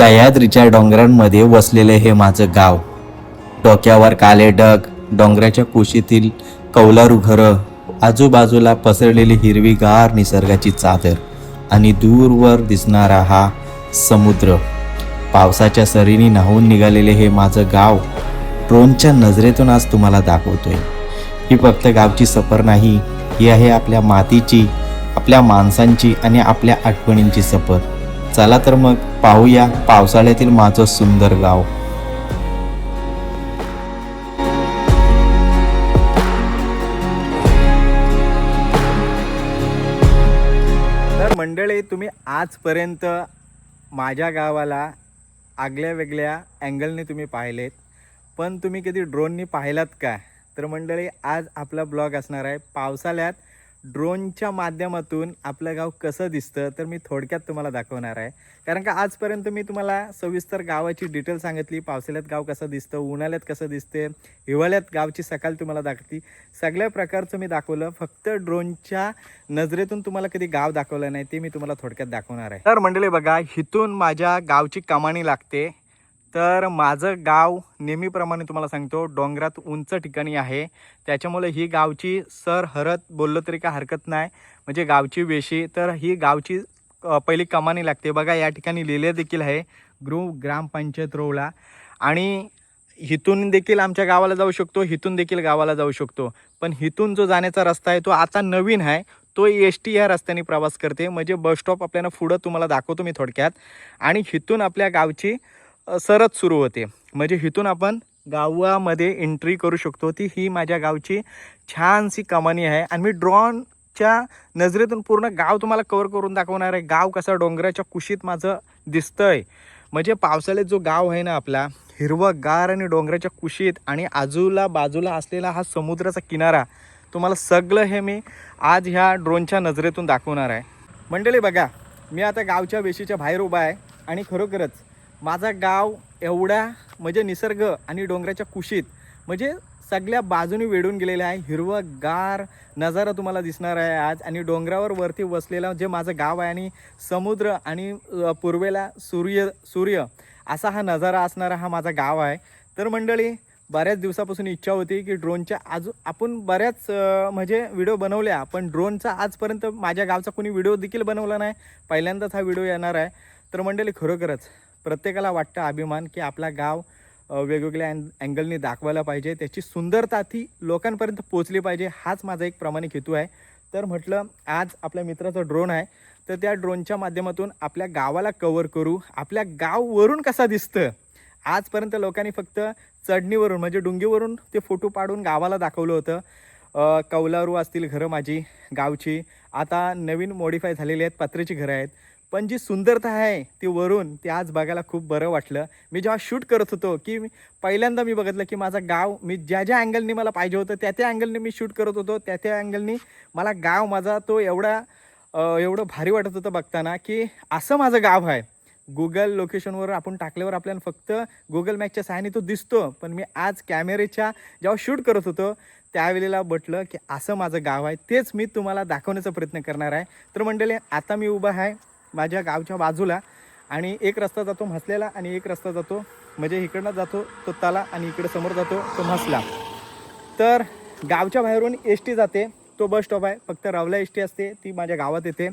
सह्याद्रीच्या डोंगरांमध्ये वसलेले हे माझं गाव. डोक्यावर काले डग, डोंगराच्या कुशीतील कौलारू घरं, आजूबाजूला पसरलेली हिरवीगार निसर्गाची चादर आणि दूरवर दिसणारा हा समुद्र. पावसाच्या सरींनी न्हावून निघालेले हे माझं गाव ड्रोनच्या नजरेतून आज तुम्हाला दाखवतोय. ही फक्त गावची सफर नाही, ही आहे आपल्या मातीची, आपल्या माणसांची आणि आपल्या आठवणींची सफर. चला तर मग पाहूया पावसाळ्यातील माझं सुंदर गाव. तर मंडळी, तुम्ही आजपर्यंत माझ्या गावाला आगळ्या वेगळ्या अँगलने तुम्ही पाहिलेत, पण तुम्ही कधी ड्रोननी पाहिलात का? तर मंडळी, आज आपला ब्लॉग असणार आहे पावसाळ्यात ड्रोनच्या माध्यमातून आपलं गाव कसं दिसतं. तर मी थोडक्यात तुम्हाला दाखवणार आहे, कारण का आजपर्यंत मी तुम्हाला सविस्तर गावाची डिटेल सांगितली. पावसाळ्यात गाव कसं दिसतं, उन्हाळ्यात कसं दिसते, हिवाळ्यात गावची सकाळ तुम्हाला दाखवली, सगळ्या प्रकारचं मी दाखवलं. फक्त ड्रोनच्या नजरेतून तुम्हाला कधी गाव दाखवलं नाही, ते मी तुम्हाला थोडक्यात दाखवणार आहे. तर मंडळी बघा, इथून माझ्या गावची कमानी लागते. तर माझं गाव नेहमीप्रमाणे तुम्हाला सांगतो डोंगरात उंच ठिकाणी आहे, त्याच्यामुळे ही गावची सर हरत बोललो तरी काय हरकत नाही, म्हणजे गावची वेशी. तर ही गावची पहिली कमानी लागते. बघा, या ठिकाणी लिहिले देखील आहे ग्रामपंचायत रोवला, आणि इथून देखील आमच्या गावाला जाऊ शकतो, इथून देखील गावाला जाऊ शकतो. पण इथून जो जाण्याचा रस्ता आहे तो आता नवीन आहे, तो एस टी या रस्त्याने प्रवास करते. म्हणजे बस स्टॉप आपल्याला पुढं तुम्हाला दाखवतो मी थोडक्यात, आणि इथून आपल्या गावची सरत सुरू होते. म्हणजे इथून आपण गावामध्ये एंट्री करू शकतो. ती ही माझ्या गावची छानशी कमानी आहे, आणि मी ड्रोनच्या नजरेतून पूर्ण गाव तुम्हाला कव्हर करून दाखवणार आहे. गाव कसं डोंगराच्या कुशीत माझं दिसतंय. म्हणजे पावसाळ्यात जो गाव आहे ना आपला, हिरवंगार आणि डोंगराच्या कुशीत, आणि आजूला बाजूला असलेला हा समुद्राचा किनारा, तुम्हाला सगळं हे मी आज ह्या ड्रोनच्या नजरेतून दाखवणार आहे. मंडळी बघा, मी आता गावच्या वेशीच्या बाहेर उभा आहे, आणि खरोखरच माझा गाव एवढा म्हणजे निसर्ग आणि डोंगराच्या कुशीत म्हणजे सगळ्या बाजूनी वेढून गेलेला आहे. हिरवंगार नजारा तुम्हाला दिसणार आहे आज, आणि डोंगरावर वरती वसलेला जे माझं गाव आहे, आणि समुद्र आणि पूर्वेला सूर्य असा हा नजारा असणारा हा माझा गाव आहे. तर मंडळी, बऱ्याच दिवसापासून इच्छा होती की ड्रोनच्या आपण बऱ्याच म्हणजे व्हिडिओ बनवल्या, पण ड्रोनचा आजपर्यंत माझ्या गावचा कोणी व्हिडिओ देखील बनवला नाही. पहिल्यांदाच हा व्हिडिओ येणार आहे. तर मंडळी, खरोखरच प्रत्येकाला वाटतं अभिमान की आपला गाव वेगवेगळ्या अँगलनी दाखवायला पाहिजे, त्याची सुंदरता ती लोकांपर्यंत पोचली पाहिजे, हाच माझा एक प्रामाणिक हेतू आहे. तर म्हटलं आज आपल्या मित्राचा ड्रोन आहे, तर त्या ड्रोनच्या माध्यमातून आपल्या गावाला कव्हर करू. आपल्या गाव वरून कसा दिसतं, आजपर्यंत लोकांनी फक्त चढणीवरून म्हणजे डुंगीवरून ते फोटो पाडून गावाला दाखवलं होतं. कौलारू असतील घरं माझी गावची, आता नवीन मॉडिफाय झालेली आहेत, पत्र्याची घरं आहेत. पण जी सुंदरता आहे ती वरून, ती आज बघायला खूप बरं वाटलं. मी जेव्हा शूट करत होतो की पहिल्यांदा मी बघितलं की माझा गाव, मी ज्या ज्या अँगलनी मला पाहिजे होतं त्या अँगलनी मी शूट करत होतो, त्या अँगलनी मला गाव माझा तो एवढं भारी वाटत होतं बघताना की असं माझं गाव आहे. गुगल लोकेशनवर आपण टाकल्यावर आपल्याला फक्त गुगल मॅपच्या सहाय्याने तो दिसतो, पण मी आज कॅमेरेच्या जेव्हा शूट करत होतो त्यावेळेला म्हटलं की असं माझं गाव आहे, तेच मी तुम्हाला दाखवण्याचा प्रयत्न करणार आहे. तर मंडळी, आता मी उभा आहे माझ्या गावच्या बाजूला, आणि एक रस्ता जातो म्हसलेला, आणि एक रस्ता जातो म्हणजे इकडनं जातो तो तला, आणि इकडे समोर जातो तो म्हसला. तर गावच्या बाहेरून एस टी जाते, तो बस स्टॉप आहे. फक्त रवला एस टी असते, ती माझ्या गावात येते.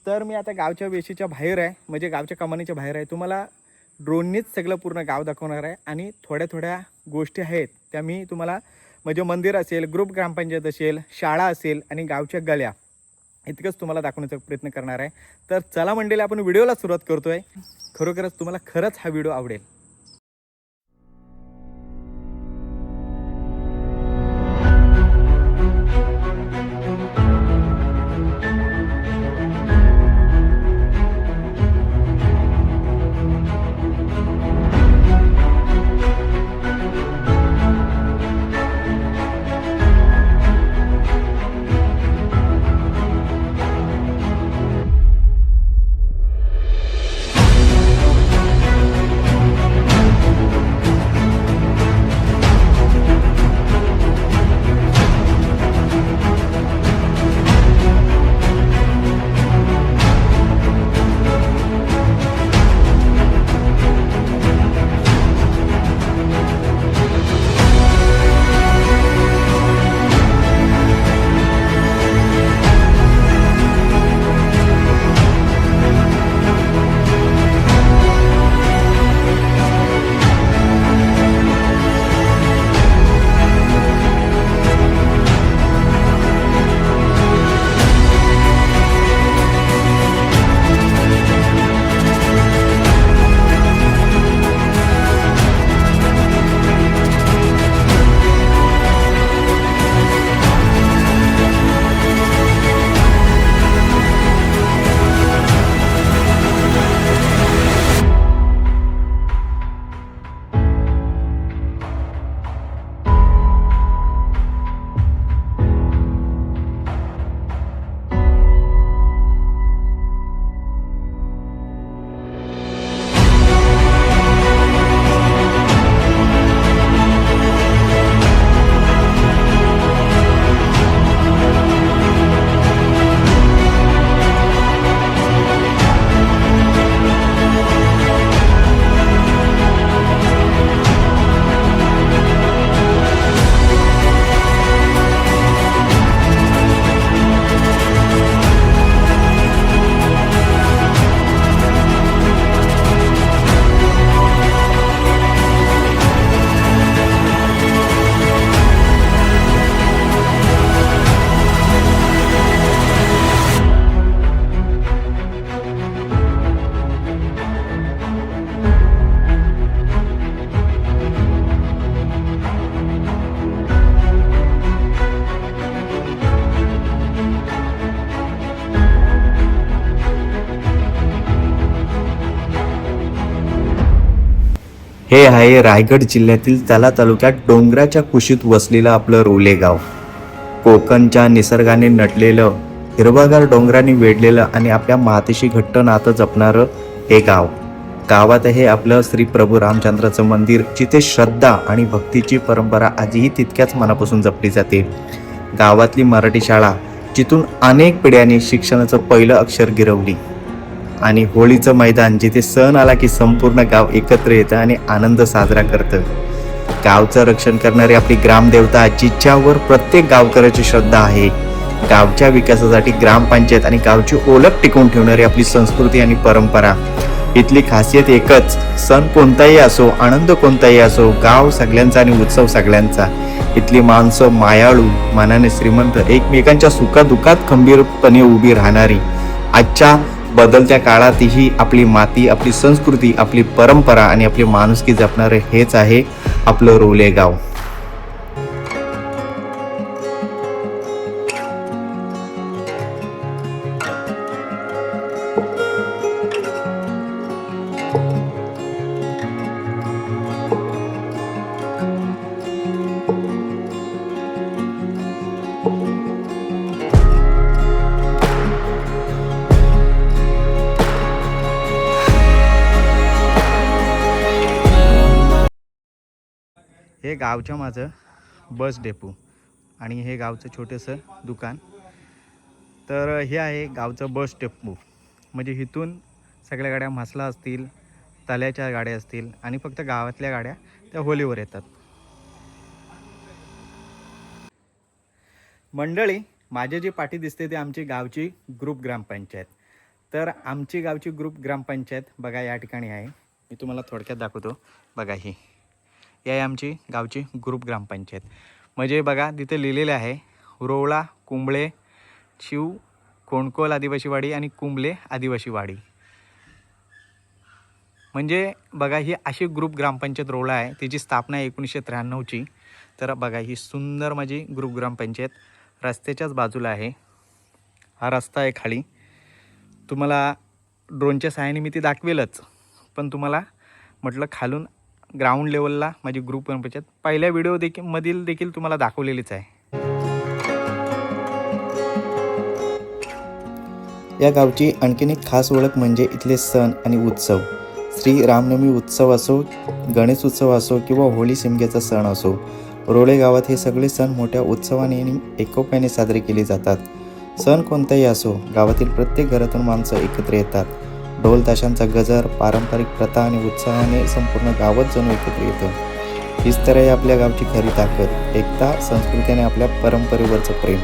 तर मी आता गावच्या वेशीच्या बाहेर आहे, म्हणजे गावच्या कमानीच्या बाहेर आहे. तुम्हाला ड्रोननीच सगळं पूर्ण गाव दाखवणार आहे, आणि थोड्या गोष्टी आहेत त्या मी तुम्हाला, म्हणजे मंदिर असेल, ग्रामपंचायत असेल, शाळा असेल, आणि गावच्या गल्या, इतकंच तुम्हाला दाखवण्याचा प्रयत्न करणार आहे. तर चला मंडळी, आपण व्हिडिओला सुरुवात करतोय. खरोखरच तुम्हाला खरंच हा व्हिडिओ आवडेल. हे आहे रायगड जिल्ह्यातील त्याला तालुक्यात डोंगराच्या कुशीत वसलेलं आपलं रोले गाव. कोकणच्या निसर्गाने नटलेलं, हिरवागार डोंगरांनी वेढलेलं आणि आपल्या मातीशी घट्ट नातं जपणारं हे गाव. गावात हे आपलं श्री प्रभू रामचंद्राचं मंदिर, जिथे श्रद्धा आणि भक्तीची परंपरा आजही तितक्याच मनापासून जपली जाते. गावातली मराठी शाळा, जिथून अनेक पिढ्यांनी शिक्षणाचं पहिलं अक्षर गिरवली. आणि होळीचं मैदान, जिथे सण आला की संपूर्ण गाव एकत्र येतं आणि आनंद साजरा करतं. गावचं रक्षण करणारी आपली ग्रामदेवता, जिच्यावर प्रत्येक गावकऱ्याची श्रद्धा आहे. गावच्या विकासासाठी ग्रामपंचायत आणि गावची ओळख टिकवून ठेवणारी आपली संस्कृती आणि परंपरा. इथली खासियत एकच, सण कोणताही असो, आनंद कोणताही असो, गाव सगळ्यांचा आणि उत्सव सगळ्यांचा. इथली माणसं मायाळू, मनाने श्रीमंत, एकमेकांच्या सुखादुखात खंबीरपणे उभी राहणारी. आजच्या बदलत्या काळातही आपली माती, आपली संस्कृती, आपली परंपरा आणि आपली माणुसकी जपणारे हेच आहे आपलं रोले गाव. हे गावच्या माझं बस डेपो आणि हे गावचं छोटंसं दुकान. तर हे आहे गावचं बस डेपो. म्हणजे इथून सगळ्या गाड्या म्हसला असतील, तल्याच्या गाड्या असतील आणि फक्त गावातल्या गाड्या त्या होलीवर येतात. मंडळी, माझे जे पाठी दिसते ते आमची गावची ग्रुप ग्रामपंचायत. तर आमची गावची ग्रुप ग्रामपंचायत बघा या ठिकाणी आहे. मी तुम्हाला थोडक्यात दाखवतो. बघा ही आहे आमची गावची ग्रुप ग्रामपंचायत. म्हणजे बघा तिथे लिहिलेले आहे रोवळा, कुंबळे, शिव, कोणकोल आदिवासी वाडी आणि कुंबले आदिवासी वाडी. म्हणजे बघा ही अशी ग्रुप ग्रामपंचायत रोवळा आहे. तिची स्थापना 1993ची. तर बघा ही सुंदर माझी ग्रुप ग्रामपंचायत रस्त्याच्याच बाजूला आहे. हा रस्ता आहे खाली. तुम्हाला ड्रोनच्या सहाय्याने मी ती दाखवेलच, पण तुम्हाला म्हटलं खालून ग्राउंड लेवलला माझी ग्रुप ग्रामपंचायत पहिल्या व्हिडिओ देखील तुम्हाला दाखवलेलीच आहे. या गावची आणखीन एक खास ओळख म्हणजे इथले सण आणि उत्सव. श्री रामनवमी उत्सव असो, गणेश उत्सव असो किंवा होळी शिमग्याचा सण असो, रोळे गावात हे सगळे सण मोठ्या उत्सवाने आणि एकोप्याने साजरे केले जातात. सण कोणताही असो, गावातील प्रत्येक घरातून माणसं एकत्र येतात. ढोल ताशांचा गजर, पारंपरिक प्रथा आणि उत्साहाने संपूर्ण गावच जणू एकत्र येतं. हीच तर आहे आपल्या गावची खरी ताकद, एकता, संस्कृती आणि आपल्या परंपरेवरचं प्रेम.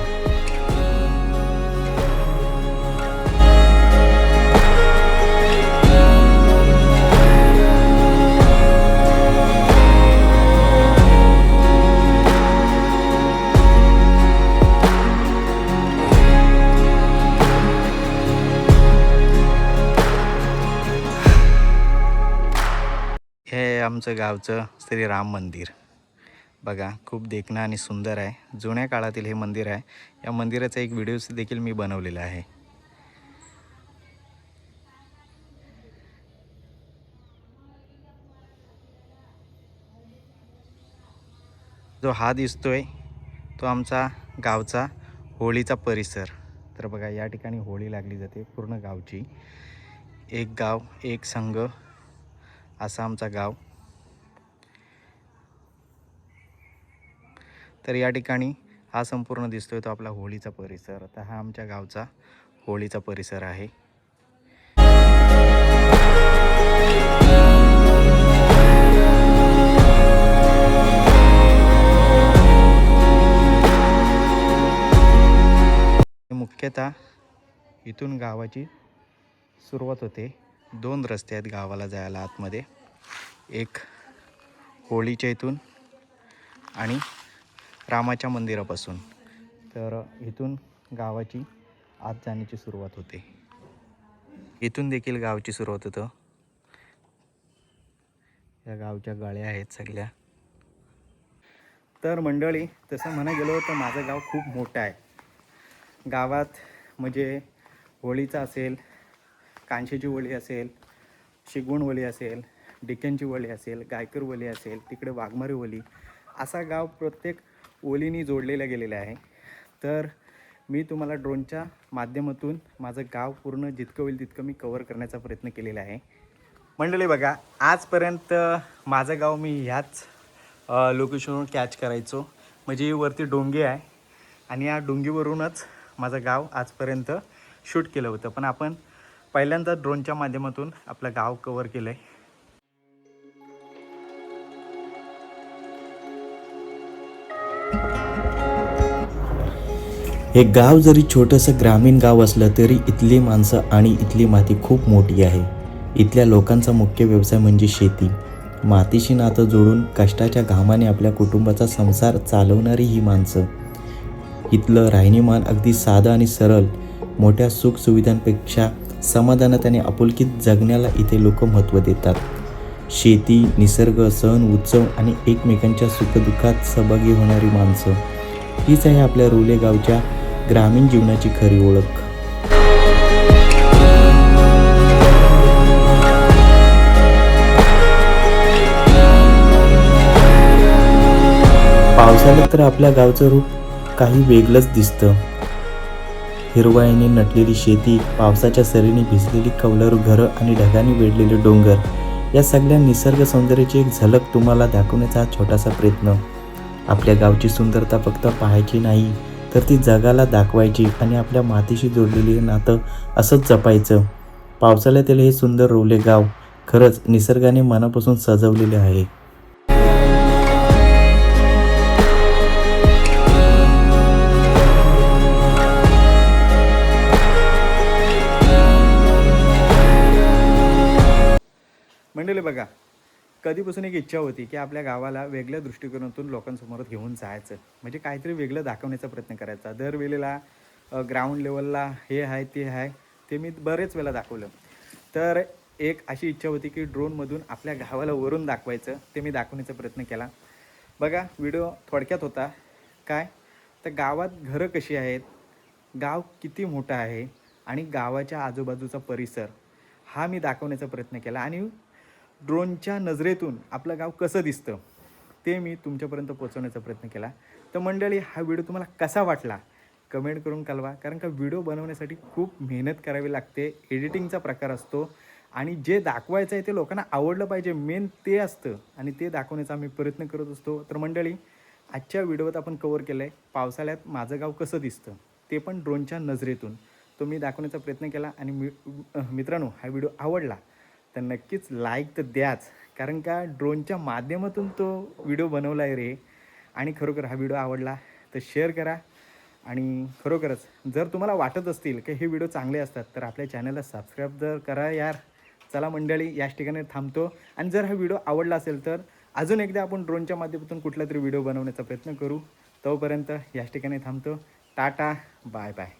हे आमचं गावचं श्री राम मंदिर. बघा खूप देखणं आणि सुंदर आहे. जुन्या काळातील हे मंदिर आहे. या मंदिराचा एक व्हिडिओ देखील मी बनवलेला आहे. जो हा दिसतोय तो आमचा गावचा होळीचा परिसर. तर बघा या ठिकाणी होळी लागली जाते पूर्ण गावची. एक गाव एक संघ असा आमचा गाव. तर या ठिकाणी हा संपूर्ण दिसतोय तो आपला होळीचा परिसर. तर हा आमच्या गावचा होळीचा परिसर आहे. मुख्यतः इथून गावाची सुरुवात होते. 2 रस्ते आहेत गावाला जायला आतमध्ये. एक होळीच्या इथून आणि रामाच्या मंदिरापासून. तर इथून गावाची आत जाण्याची सुरुवात होते. इथून देखील गावची सुरुवात होतं. या गावच्या गळ्या आहेत सगळ्या. तर मंडळी, तसं म्हणा गेलो तर माझं गाव खूप मोठं आहे. गावात म्हणजे होळीचा असेल, कांशीची होळी असेल, शिगवण होळी असेल, डिक्कनची वली असेल, गायकर वली असेल, तिकडे वाघमारे वली, असा गाव प्रत्येक ओलीनी जोडलेला गेलेला आहे. तर मी तुम्हाला ड्रोनच्या माध्यमातून माझं गाव पूर्ण जितकं होईल तितकं मी कवर करण्याचा प्रयत्न केलेला आहे. मंडळी बघा, आजपर्यंत माझं गाव मी ह्याच लोकेशनवरून कॅच करायचो. म्हणजे वरती डोंगे आहे आणि या डोंगीवरूनच माझं गाव आजपर्यंत शूट केलं होतं. पण आपण पहिल्यांदा ड्रोनच्या माध्यमातून आपलं गाव कवर केलं आहे. हे गाव जरी छोटंसं ग्रामीण गाव असलं तरी इथली माणसं आणि इथली माती खूप मोठी आहे. इथल्या लोकांचा मुख्य व्यवसाय म्हणजे शेती. मातीशी नातं जोडून कष्टाच्या घामाने आपल्या कुटुंबाचा संसार चालवणारी ही माणसं. इथलं राहणीमान अगदी साधं आणि सरळ. मोठ्या सुखसुविधांपेक्षा समाधानात आणि आपुलकीत जगण्याला इथे लोक महत्त्व देतात. शेती, निसर्ग, सण, उत्सव आणि एकमेकांच्या सुखदुःखात सहभागी होणारी माणसं, हीच आहे आपल्या रोले गावच्या ग्रामीण जीवनाची खरी ओळख. पावसाळ्यात तर आपल्या गावचं रूप काही वेगळंच दिसतं. हिरवाईने नटलेली शेती, पावसाच्या सरीने भिजलेली कौलारू घरं आणि ढगांनी वेढलेले डोंगर, या सगळ्या निसर्ग सौंदर्याची एक झलक तुम्हाला दाखवण्याचा हा छोटासा प्रयत्न. आपल्या गावची सुंदरता फक्त पाहायची नाही, तर ती जगाला दाखवायची आणि आपल्या मातीशी जोडलेले हे नातं असंच जपायचं. पावसाळ्यातील हे सुंदर रोले गाव खरंच निसर्गाने मनापासून सजवलेले आहे. मंडळी बघा, कधीपासून एक इच्छा होती की आपल्या गावाला वेगळ्या दृष्टिकोनातून लोकांसमोर घेऊन जायचं, म्हणजे काहीतरी वेगळं दाखवण्याचा प्रयत्न करायचा. दरवेळेला ग्राउंड लेवलला हे आहे ते आहे ते मी बरेच वेळा दाखवलं. तर एक अशी इच्छा होती की ड्रोनमधून आपल्या गावाला वरून दाखवायचं, ते मी दाखवण्याचा प्रयत्न केला. बघा, व्हिडिओ थोडक्यात होता काय, तर गावात घरं कशी आहेत, गाव किती मोठं आहे आणि गावाच्या आजूबाजूचा परिसर हा मी दाखवण्याचा प्रयत्न केला. आणि ड्रोनच्या नजरेतून आपलं गाव कसं दिसतं ते मी तुमच्यापर्यंत पोहोचवण्याचा प्रयत्न केला. तर मंडळी, हा व्हिडिओ तुम्हाला कसा वाटला कमेंट करून कळवा. कारण का व्हिडिओ बनवण्यासाठी खूप मेहनत करावी लागते, एडिटिंगचा प्रकार असतो आणि जे दाखवायचं आहे ते लोकांना आवडलं पाहिजे, मेन ते असतं आणि ते दाखवण्याचा आम्ही प्रयत्न करत असतो. तर मंडळी, आजच्या व्हिडिओत आपण कवर केलं आहे पावसाळ्यात माझं गाव कसं दिसतं, ते पण ड्रोनच्या नजरेतून तो मी दाखवण्याचा प्रयत्न केला. आणि मित्रांनो, हा व्हिडिओ आवडला तर नक्कीच लाईक तर द्याच, कारण का ड्रोनच्या माध्यमातून तो व्हिडिओ बनवला आहे रे. आणि खरोखर हा व्हिडिओ आवडला तर शेअर करा. आणि खरोखरच जर तुम्हाला वाटत असतील की हे व्हिडिओ चांगले असतात तर आपल्या चॅनलला सबस्क्राईब तर करा यार. चला मंडळी, याच ठिकाणी थांबतो. आणि जर हा व्हिडिओ आवडला असेल तर अजून एकदा आपण ड्रोनच्या माध्यमातून कुठला तरी व्हिडिओ बनवण्याचा प्रयत्न करू. तोपर्यंत याच ठिकाणी थांबतो. Tata, bye bye.